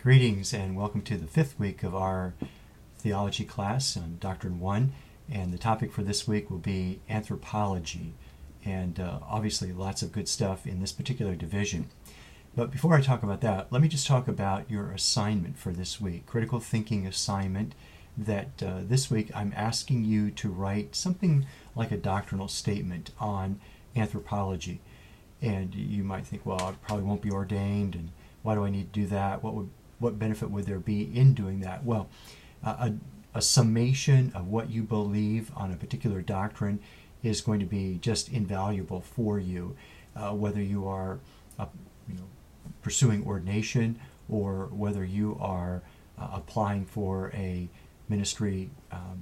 Greetings and welcome to the fifth week of our theology class on Doctrine 1, and the topic for this week will be anthropology, and obviously lots of good stuff in this particular division. But before I talk about that, let me just talk about your assignment for this week, critical thinking assignment, that this week I'm asking you to write something like a doctrinal statement on anthropology. And you might think, well, I probably won't be ordained, and why do I need to do that? What benefit would there be in doing that? Well, a summation of what you believe on a particular doctrine is going to be just invaluable for you, whether you are pursuing ordination or whether you are applying for a ministry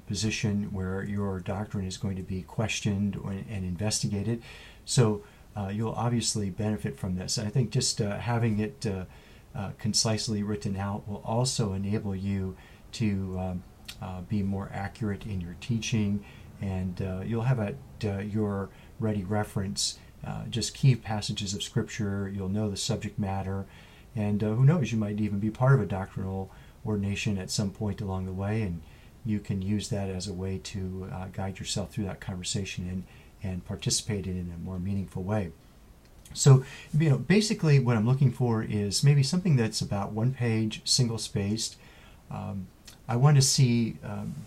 position where your doctrine is going to be questioned and investigated. So you'll obviously benefit from this. And I think just having it concisely written out will also enable you to be more accurate in your teaching, and you'll have at your ready reference just key passages of Scripture. You'll know the subject matter, and who knows, you might even be part of a doctrinal ordination at some point along the way, and you can use that as a way to guide yourself through that conversation and participate in it in a more meaningful way. So, basically what I'm looking for is maybe something that's about one page, single-spaced. I want to see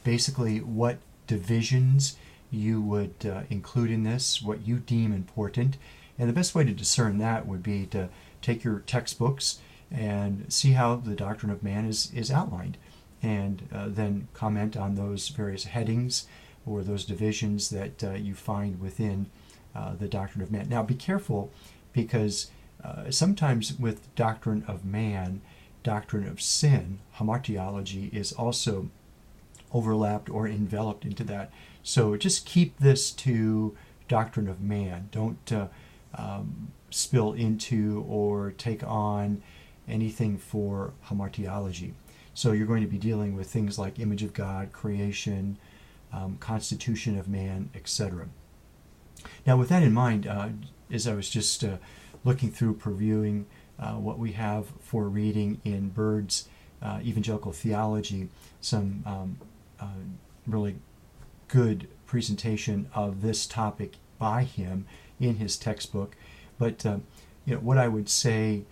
basically what divisions you would include in this, what you deem important. And the best way to discern that would be to take your textbooks and see how the doctrine of man is outlined, and then comment on those various headings or those divisions that you find within the doctrine of man. Now, be careful, because sometimes with doctrine of man, doctrine of sin, hamartiology is also overlapped or enveloped into that. So just keep this to doctrine of man. Don't spill into or take on anything for hamartiology. So you're going to be dealing with things like image of God, creation, constitution of man, etc. Now, with that in mind, as I was just looking through, previewing what we have for reading in Bird's Evangelical Theology, some really good presentation of this topic by him in his textbook. But what I would say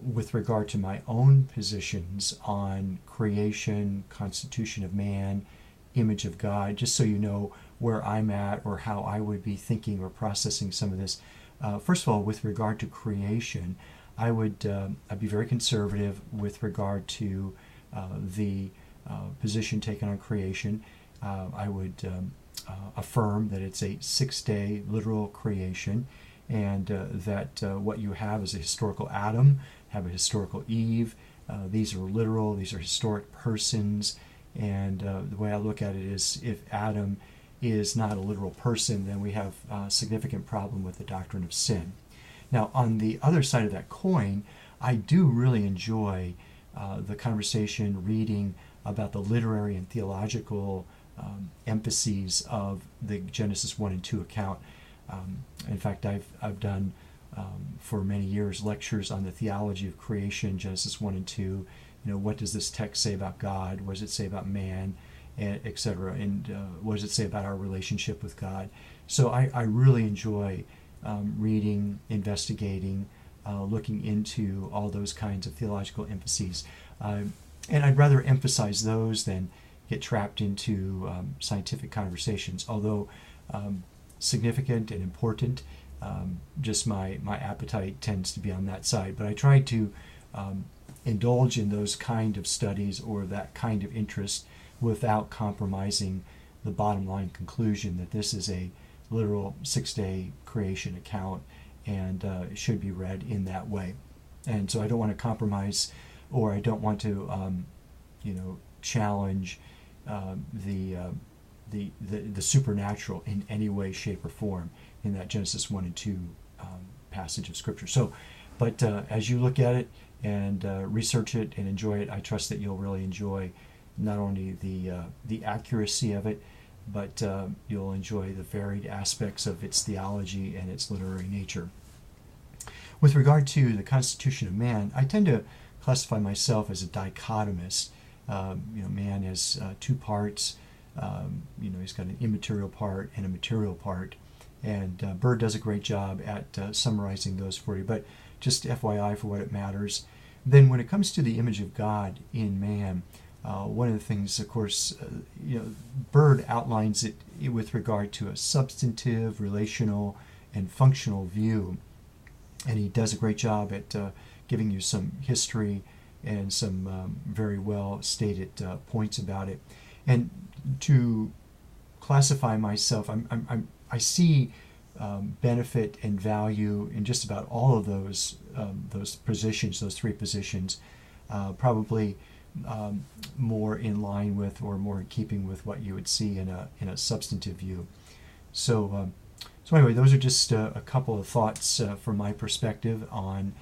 with regard to my own positions on creation, constitution of man, image of God, just so you know where I'm at or how I would be thinking or processing some of this. First of all, with regard to creation, I'd be very conservative with regard to the position taken on creation. I would affirm that it's a 6-day literal creation, and that what you have is a historical Adam, have a historical Eve. These are literal, these are historic persons, and the way I look at it is, if Adam is not a literal person, then we have a significant problem with the doctrine of sin. Now, on the other side of that coin, I do really enjoy the conversation, reading about the literary and theological emphases of the Genesis 1 and 2 account. In fact, I've done for many years lectures on the theology of creation, Genesis 1 and 2. What does this text say about God? What does it say about man? Etc. And what does it say about our relationship with God? So I really enjoy reading, investigating, looking into all those kinds of theological emphases. And I'd rather emphasize those than get trapped into scientific conversations, although significant and important. Just my appetite tends to be on that side. But I try to indulge in those kind of studies or that kind of interest without compromising the bottom line conclusion that this is a literal 6-day creation account, and it should be read in that way. And so I don't want to compromise, or I don't want to challenge the supernatural in any way, shape, or form in that Genesis 1 and 2 passage of Scripture. So, but as you look at it and research it and enjoy it, I trust that you'll really enjoy not only the accuracy of it, but you'll enjoy the varied aspects of its theology and its literary nature. With regard to the constitution of man, I tend to classify myself as a dichotomist. Man has two parts. He's got an immaterial part and a material part. And Bird does a great job at summarizing those for you. But just FYI for what it matters. Then when it comes to the image of God in man, one of the things, of course, Bird outlines it with regard to a substantive, relational, and functional view. And he does a great job at giving you some history and some very well stated points about it. And to classify myself, I see benefit and value in just about all of those positions, those three positions, probably more in line with or more in keeping with what you would see in a substantive view. So anyway, those are just a couple of thoughts from my perspective on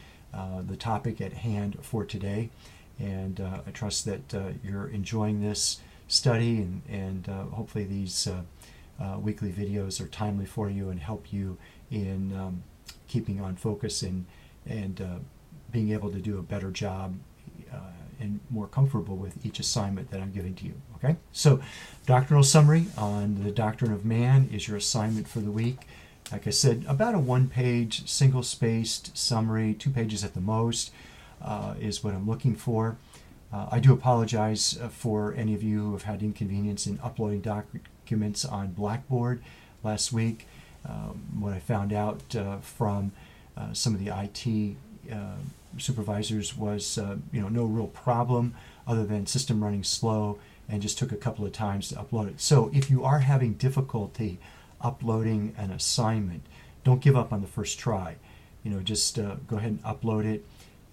the topic at hand for today. And I trust that you're enjoying this study, and hopefully these weekly videos are timely for you and help you in keeping on focus and being able to do a better job and more comfortable with each assignment that I'm giving to you. Okay, so doctrinal summary on the doctrine of man is your assignment for the week. Like I said, about a one-page, single-spaced summary, 2 pages at the most, is what I'm looking for. I do apologize for any of you who have had inconvenience in uploading documents on Blackboard last week. What I found out from some of the IT supervisors was no real problem other than system running slow, and just took a couple of times to upload it. So if you are having difficulty uploading an assignment, don't give up on the first try. Just go ahead and upload it,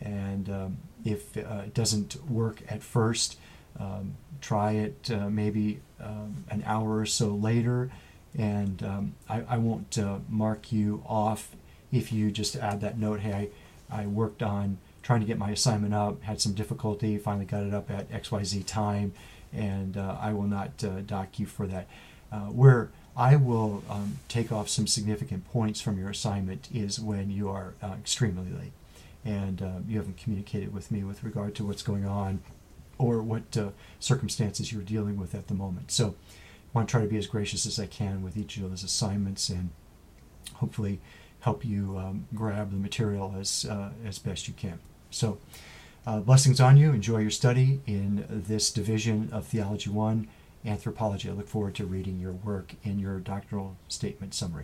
and if it doesn't work at first, try it maybe an hour or so later, and I won't mark you off if you just add that note, hey, I worked on trying to get my assignment up, had some difficulty, finally got it up at XYZ time, and I will not dock you for that. Where I will take off some significant points from your assignment is when you are extremely late and you haven't communicated with me with regard to what's going on or what circumstances you're dealing with at the moment. So I want to try to be as gracious as I can with each of those assignments and hopefully help you grab the material as best you can. So blessings on you. Enjoy your study in this division of Theology 1, Anthropology. I look forward to reading your work in your doctoral statement summary.